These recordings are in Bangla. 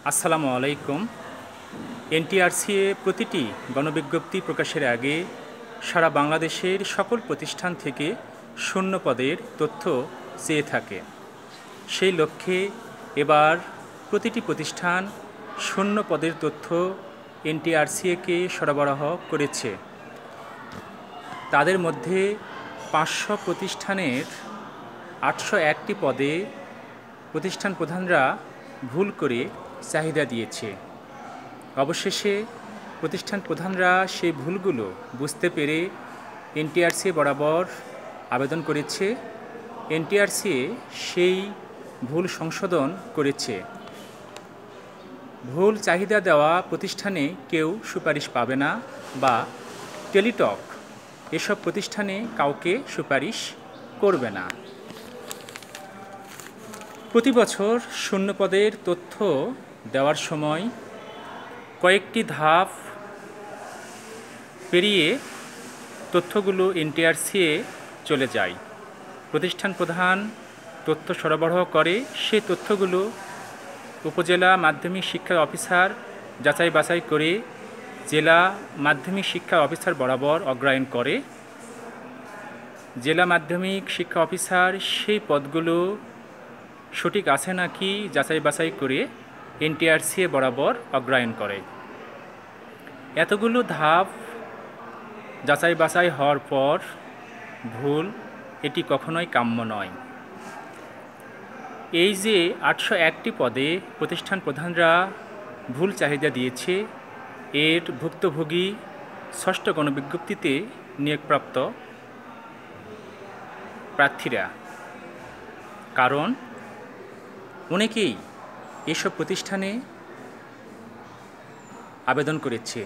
আসসালামু আলাইকুম। এনটিআরসিএ প্রতিটি গণবিজ্ঞপ্তি প্রকাশের আগে সারা বাংলাদেশের সকল প্রতিষ্ঠান থেকে শূন্য পদের তথ্য চেয়ে থাকে। সেই লক্ষ্যে এবার প্রতিটি প্রতিষ্ঠান শূন্য পদের তথ্য এনটিআরসিএকে সরবরাহ করেছে। তাদের মধ্যে 500 প্রতিষ্ঠানের 801টি পদে প্রতিষ্ঠান প্রধানরা ভুল করে চাহিদা দিয়েছে। অবশেষে প্রতিষ্ঠান প্রধানরা সেই ভুলগুলো বুঝতে পেরে এনটিআরসি বরাবর আবেদন করেছে। এনটিআরসি সেই ভুল সংশোধন করেছে। ভুল চাহিদা দেওয়া প্রতিষ্ঠানে কেউ সুপারিশ পাবে না বা টেলিটক এসব প্রতিষ্ঠানে কাউকে সুপারিশ করবে না। প্রতি বছর শূন্য পদের তথ্য দেওয়ার সময় কয়েকটি ধাপ পেরিয়ে তথ্যগুলো এনটিআরসিএ চলে যায়। প্রতিষ্ঠান প্রধান তথ্য সরবরাহ করে। সেই তথ্যগুলো উপজেলা মাধ্যমিক শিক্ষা অফিসার যাচাই বাছাই করে জেলা মাধ্যমিক শিক্ষা অফিসার বরাবর অগ্রায়ণ করে। জেলা মাধ্যমিক শিক্ষা অফিসার সেই পদগুলো সঠিক আছে নাকি যাচাই বাছাই করে এনটিআরসিএ বরাবর অগ্রায়ণ করে। এতগুলো ধাপ যাচাই বাছাই হওয়ার পর ভুল এটি কখনোই কাম্য নয়। এই যে 801টি পদে প্রতিষ্ঠান প্রধানরা ভুল চাহিদা দিয়েছে, এর ভুক্তভোগী ষষ্ঠ গণবিজ্ঞপ্তিতে নিয়োগপ্রাপ্ত প্রার্থীরা। কারণ অনেকেই এসব প্রতিষ্ঠানে আবেদন করেছে।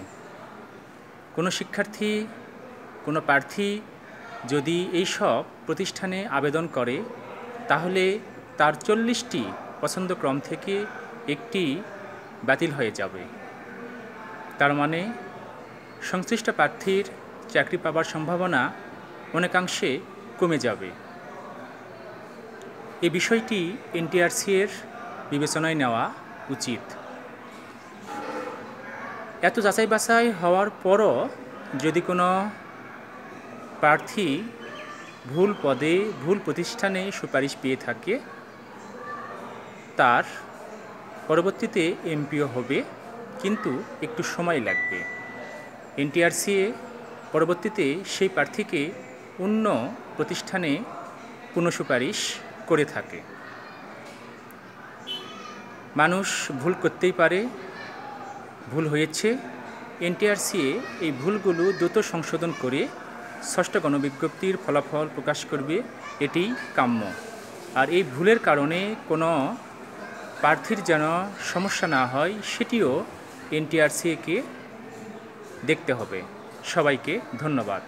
কোনো শিক্ষার্থী, কোনো প্রার্থী যদি এইসব প্রতিষ্ঠানে আবেদন করে তাহলে তার 40টি পছন্দক্রম থেকে একটি বাতিল হয়ে যাবে। তার মানে সংশ্লিষ্ট প্রার্থীর চাকরি পাবার সম্ভাবনা অনেকাংশে কমে যাবে। এই বিষয়টি এনটিআরসিএর বিবেচনায় নেওয়া উচিত। এত যাচাই বাছাই হওয়ার পরও যদি কোনো প্রার্থী ভুল পদে ভুল প্রতিষ্ঠানে সুপারিশ পেয়ে থাকে, তার পরবর্তীতে এমপিও হবে, কিন্তু একটু সময় লাগবে। এনটিআরসিএ পরবর্তীতে সেই প্রার্থীকে অন্য প্রতিষ্ঠানে পুনঃসুপারিশ করে থাকে। মানুষ ভুল করতেই পারে, ভুল হয়েছে। এনটিআরসিএ এই ভুলগুলো দ্রুত সংশোধন করে ষষ্ঠ গণবিজ্ঞপ্তির ফলাফল প্রকাশ করবে, এটি কাম্য। আর এই ভুলের কারণে কোনো প্রার্থীর যেন সমস্যা না হয় সেটিও এনটিআরসিএকে দেখতে হবে। সবাইকে ধন্যবাদ।